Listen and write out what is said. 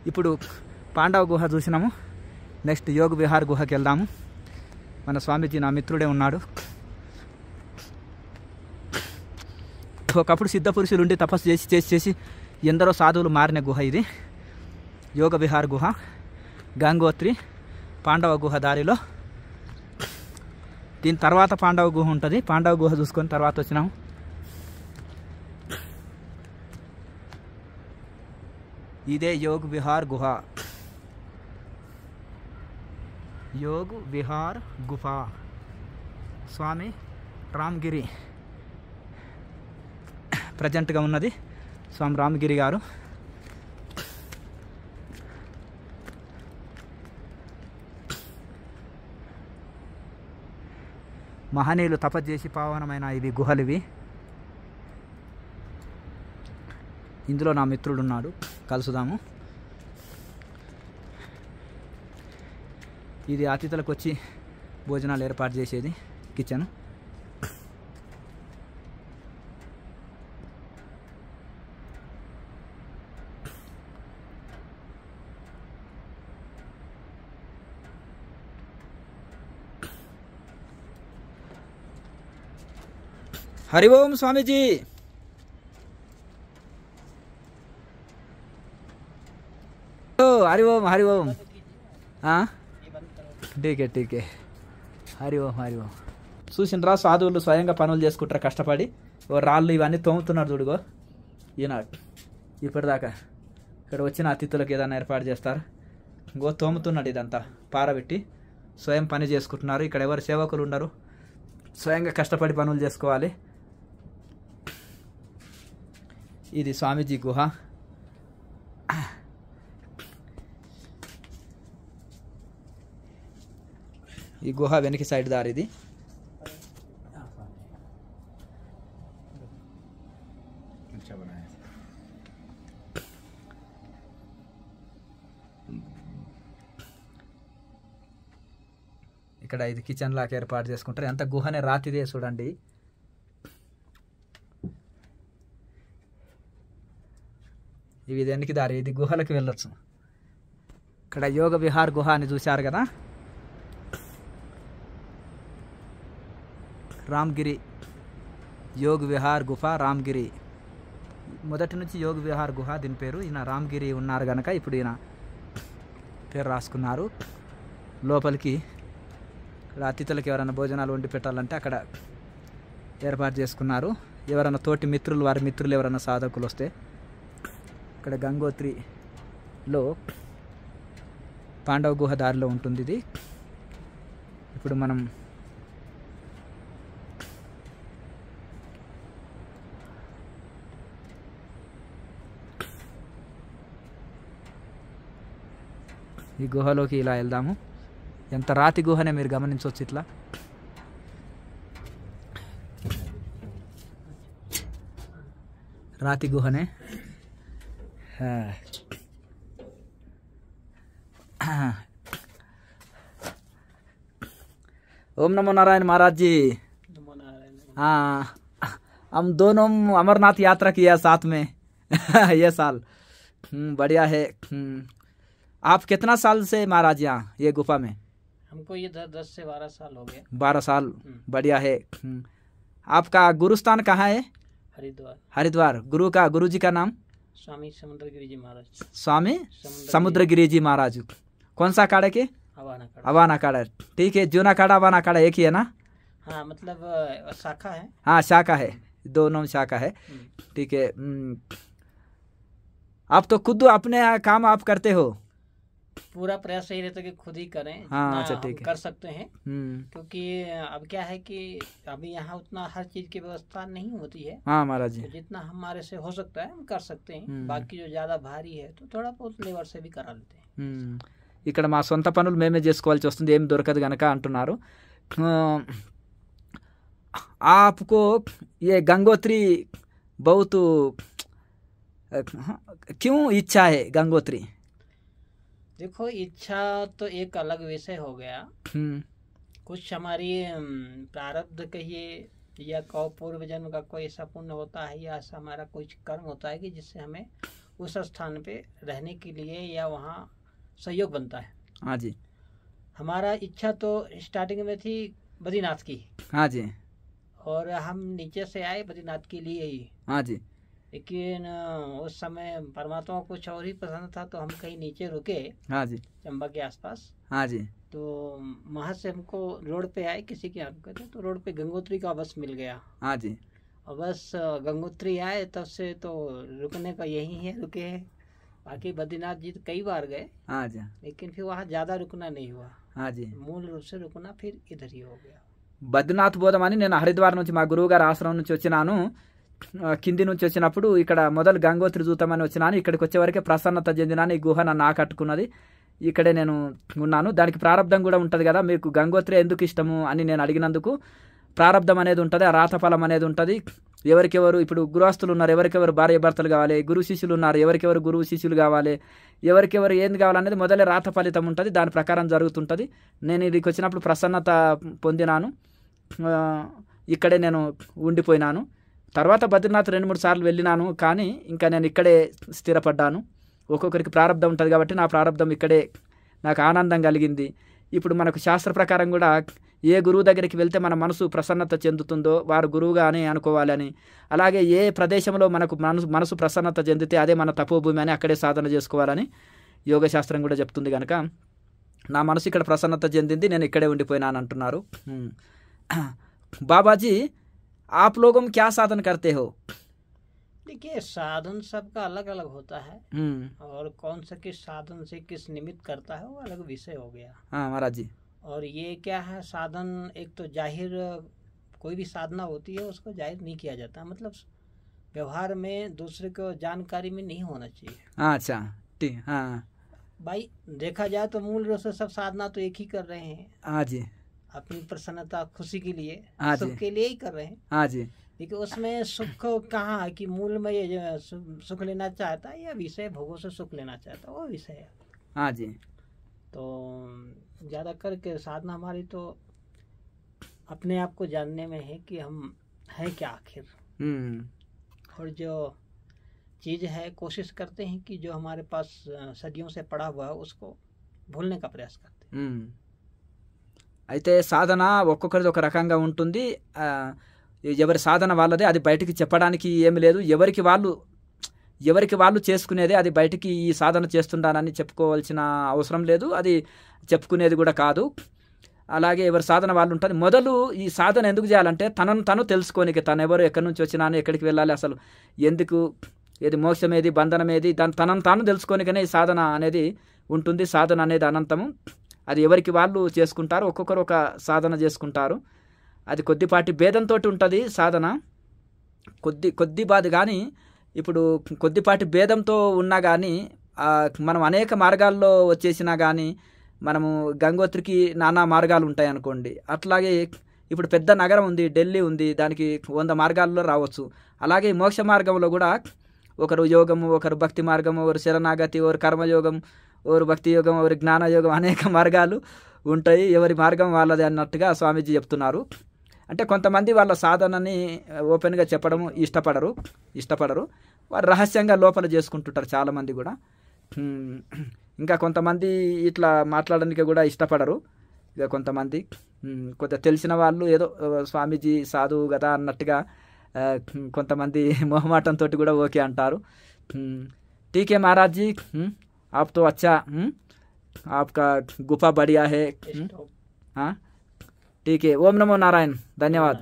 ఇప్పుడు పాండవ గుహ చూసినాము. నెక్స్ట్ యోగ విహార్ గుహకి వెళ్దాము. మన స్వామీజీ నా మిత్రుడే ఉన్నాడు. ఒకప్పుడు సిద్ధ పురుషులు ఉండి తపస్సు చేసి ఎందరో సాధువులు మారిన గుహ ఇది. యోగ విహార్ గుహ, గంగోత్రి, పాండవ గుహ దారిలో. దీని తర్వాత పాండవ గుహ ఉంటుంది. పాండవ గుహ చూసుకొని తర్వాత వచ్చినాము. ఇదే యోగ విహార్ గుహ. యోగ విహార్ గుహ, స్వామి రామగిరి ప్రజెంట్గా ఉన్నది. స్వామి రామగిరి గారు. మహనీయులు తపస్సు చేసి పావనమైన ఇవి గుహలు ఇవి. ఇందులో నా మిత్రుడు ఉన్నాడు, కలుసుదాము. ఇది అతిథులకు వచ్చి భోజనాలు ఏర్పాటు చేసేది కిచెన్. हरि ओम स्वामी जी। हरि ओम हरि ओम। हाँ ठीक है హరి ఓం హరి ఓం. చూసిండ్రా సాధువులు స్వయంగా పనులు చేసుకుంటారు కష్టపడి. ఓ రాళ్ళు ఇవన్నీ తోముతున్నారు చూడుగో ఈయన. ఇప్పటిదాకా ఇక్కడ వచ్చిన అతిథులకు ఏదైనా ఏర్పాటు చేస్తారు. గో తోముతున్నాడు ఇదంతా పారబెట్టి. స్వయం పని చేసుకుంటున్నారు. ఇక్కడ ఎవరు సేవకులు ఉండరు, స్వయంగా కష్టపడి పనులు చేసుకోవాలి. ఇది స్వామీజీ గుహ. ఈ గుహ వెనక సైడ్ దారి ఇది. ఇక్కడ ఇది కిచెన్ లాగా ఏర్పాటు చేసుకుంటారు. ఎంత గుహనే రాతిదే చూడండి. ఇవి వెనక్కి దారి. ఇది గుహలకు వెళ్ళొచ్చు. ఇక్కడ యోగ విహార్ గుహ అని చూశారు కదా. రామగిరి యోగ విహార్ గుహ రామగిరి. మొదటి నుంచి యోగ విహార్ గుహ దీని పేరు. ఈయన రామగిరి ఉన్నారు కనుక ఇప్పుడు ఈయన పేరు రాసుకున్నారు. లోపలికి ఇక్కడ అతిథులకు ఎవరైనా భోజనాలు వండి పెట్టాలంటే అక్కడ ఏర్పాటు చేసుకున్నారు. ఎవరైనా తోటి మిత్రులు, వారి మిత్రులు ఎవరైనా సాధకులు వస్తే. ఇక్కడ గంగోత్రిలో పాండవ గుహ దారిలో ఉంటుంది ఇది. ఇప్పుడు మనం ఈ గుహలోకి ఇలా వెళ్దాము. ఎంత రాతి గుహనే మీరు గమనించవచ్చు. ఇట్లా రాతి గుహనే. ओम नमो नारायण महाराज जी। हाँ, हम दोनों अमरनाथ यात्रा किया साथ में ये साल। बढ़िया है। आप कितना साल से महाराज यहाँ ये गुफा में? हमको ये 10 से 12 साल हो गए। 12 साल। बढ़िया है। आपका गुरुस्थान कहाँ है? हरिद्वार। हरिद्वार। गुरु जी का नाम? स्वामी समुद्रगिरी जी महाराज। स्वामी समुद्रगिरी जी महाराज। कौन सा अखाड़े के? अवान अखाड़ा। ठीक है। जूना अखाड़ा अवान अखाड़ा एक ही है ना? हाँ, मतलब शाखा है। हाँ शाखा है, दोनों शाखा है। ठीक है। आप तो खुद अपने काम आप करते हो? पूरा प्रयास यही रहता है कि खुद ही करें। हाँ अच्छा ठीक है। कर सकते हैं क्योंकि अब क्या है कि अभी यहाँ उतना हर चीज की व्यवस्था नहीं होती है। हाँ महाराज जी। तो जितना हमारे से हो सकता है हम कर सकते हैं। बाकी जो ज्यादा भारी है तो थोड़ा बहुत लेबर से भी करा लेते हैं। ఇక్కడ మా సొంత పనులు మేమే చేసుకోవాల్సి వస్తుంది, ఏం దొరకదు కనుక అంటున్నారు. आपको ये गंगोत्री बहुत क्यों इच्छा है गंगोत्री? देखो, इच्छा तो एक अलग विषय हो गया। कुछ हमारी प्रारब्ध कहिए या पूर्व जन्म का कोई ऐसा पुण्य होता है या ऐसा हमारा कुछ कर्म होता है कि जिससे हमें उस स्थान पे रहने के लिए या वहाँ सहयोग बनता है। हाँ जी। हमारा इच्छा तो स्टार्टिंग में थी बद्रीनाथ की, हाँ जी। और हम नीचे से आए बद्रीनाथ के लिए ही। हाँ जी। लेकिन उस समय परमात्मा को कुछ और ही पसंद था, तो हम कहीं नीचे रुके। हाँ जी। चंबा के आसपास। हाँ जी। तो वहाँ से हमको रोड पे आए, किसी के यहाँ रुके थे, तो रोड पे गंगोत्री का बस मिल गया। हाँ जी। और बस गंगोत्री आए तब से तो रुकने का यही है, रुके हैं। बाकी बद्रीनाथ जी तो कई बार गए, हाँ जी। लेकिन फिर वहाँ ज़्यादा रुकना नहीं हुआ। हाँ जी। मूल रूप से रुकना फिर इधर ही हो गया। బద్రీనాథ్ పోదామని నేను హరిద్వార్ నుంచి మా గురువు గారి ఆశ్రమం నుంచి వచ్చినాను. కింది నుంచి వచ్చినప్పుడు ఇక్కడ మొదలు గంగోత్రి చూద్దామని వచ్చినాను. ఇక్కడికి వచ్చే వరకే ప్రసన్నత చెందినాను. ఈ గుహ నన్ను ఆకట్టుకున్నది. ఇక్కడే నేను ఉన్నాను. దానికి ప్రారంధం కూడా ఉంటుంది కదా, మీకు గంగోత్రి ఎందుకు ఇష్టము అని నేను అడిగినందుకు ప్రారంధం అనేది ఉంటుంది, ఆ రాతఫలం అనేది ఉంటుంది. ఎవరికెవరు ఇప్పుడు గృహస్థులు ఉన్నారు, ఎవరికెవరు భార్య భర్తలు కావాలి, గురు శిష్యులు ఉన్నారు, ఎవరికెవరు గురువు శిష్యులు కావాలి, ఎవరికెవరు ఏంది కావాలనేది మొదలే రాత ఫలితం ఉంటుంది, దాని ప్రకారం జరుగుతుంటుంది. నేను ఇదికి వచ్చినప్పుడు ప్రసన్నత పొందినాను. ఇక్కడే నేను ఉండిపోయినాను. తర్వాత బద్రీనాథ్ 2-3 సార్లు వెళ్ళినాను, కానీ ఇంకా నేను ఇక్కడే స్థిరపడ్డాను. ఒక్కొక్కరికి ప్రారంధం ఉంటుంది కాబట్టి నా ప్రారంధం ఇక్కడే నాకు ఆనందం కలిగింది. ఇప్పుడు మనకు శాస్త్ర ప్రకారం కూడా ఏ గురువు దగ్గరికి వెళ్తే మన మనసు ప్రసన్నత చెందుతుందో వారు గురువుగా అని అనుకోవాలని, అలాగే ఏ ప్రదేశంలో మనకు మనసు ప్రసన్నత చెందితే అదే మన తపోభూమి అని అక్కడే సాధన చేసుకోవాలని యోగశాస్త్రం కూడా చెప్తుంది. కనుక నా మనసు ఇక్కడ ప్రసన్నత చెందింది, నేను ఇక్కడే ఉండిపోయినాను అంటున్నారు. బాబాజీ आप लोगों में क्या साधन करते हो? देखिए, साधन सबका अलग अलग होता है, और कौन सा किस साधन से किस निमित्त करता है वो अलग विषय हो गया। हाँ महाराज जी। और ये क्या है, साधन एक तो जाहिर कोई भी साधना होती है उसको जाहिर नहीं किया जाता, मतलब व्यवहार में दूसरे को जानकारी में नहीं होना चाहिए। अच्छा ठीक। हाँ भाई देखा जाए तो मूल रूप से सब साधना तो एक ही कर रहे हैं। हाँ जी। अपनी प्रसन्नता खुशी के लिए, हाँ सुख जी। के लिए ही कर रहे हैं। हाँ जी। लेकिन उसमें सुख कहाँ है कि मूल में ये जो सुख लेना चाहता है या विषय भोगों से सुख लेना चाहता है, वो विषय है। हाँ जी। तो ज़्यादा करके साधना हमारी तो अपने आप को जानने में है कि हम हैं क्या आखिर, और जो चीज़ है कोशिश करते हैं कि जो हमारे पास सदियों से पड़ा हुआ है उसको भूलने का प्रयास करते हैं। అయితే సాధన ఒక్కొక్కరిది ఒక రకంగా ఉంటుంది. ఎవరి సాధన వాళ్ళదే, అది బయటికి చెప్పడానికి ఏమి లేదు. ఎవరికి వాళ్ళు చేసుకునేదే, అది బయటికి ఈ సాధన చేస్తుండానని చెప్పుకోవాల్సిన అవసరం లేదు, అది చెప్పుకునేది కూడా కాదు. అలాగే ఎవరి సాధన వాళ్ళు ఉంటుంది. మొదలు ఈ సాధన ఎందుకు చేయాలంటే తనను తను తెలుసుకోనికి, తను ఎవరు, ఎక్కడి నుంచి వచ్చినాను, ఎక్కడికి వెళ్ళాలి, అసలు ఎందుకు, ఏది మోక్షం ఏది, బంధనం ఏది, తనను తాను తెలుసుకోనికనే ఈ సాధన అనేది ఉంటుంది. సాధన అనేది అనంతము, అది ఎవరికి వాళ్ళు చేసుకుంటారు, ఒక్కొక్కరు ఒక సాధన చేసుకుంటారు. అది కొద్దిపాటి భేదంతో ఉంటుంది సాధన, కొద్ది బాధ. కానీ ఇప్పుడు కొద్దిపాటి భేదంతో ఉన్నా కానీ మనం అనేక మార్గాల్లో వచ్చేసినా కానీ మనము గంగోత్రికి నానా మార్గాలు ఉంటాయి అనుకోండి. అట్లాగే ఇప్పుడు పెద్ద నగరం ఉంది, ఢిల్లీ ఉంది, దానికి 100 మార్గాల్లో రావచ్చు. అలాగే మోక్ష మార్గంలో కూడా ఒకరు యోగము, ఒకరు భక్తి మార్గము, ఒకరు శరణాగతి, ఒకరు కర్మయోగం, ఒకరు భక్తి యోగం, ఒకరు జ్ఞానయోగం, అనేక మార్గాలు ఉంటాయి. ఎవరి మార్గం వాళ్ళది అన్నట్టుగా స్వామీజీ చెప్తున్నారు. అంటే కొంతమంది వాళ్ళ సాధనని ఓపెన్గా చెప్పడం ఇష్టపడరు, వారు రహస్యంగా లోపల చేసుకుంటుంటారు చాలామంది కూడా. ఇంకా కొంతమంది ఇట్లా మాట్లాడడానికి కూడా ఇష్టపడరు. ఇక కొంతమంది కొంత తెలిసిన వాళ్ళు ఏదో స్వామీజీ సాధువు కదా అన్నట్టుగా కొంతమంది మొహమాటంతో కూడా ఓకే అంటారు. ఠీకే महाराज जी, आप तो अच्छा, आपका गुफा बढ़िया है. हाँ ठीक है. ओम नमो नारायण. धन्यवाद.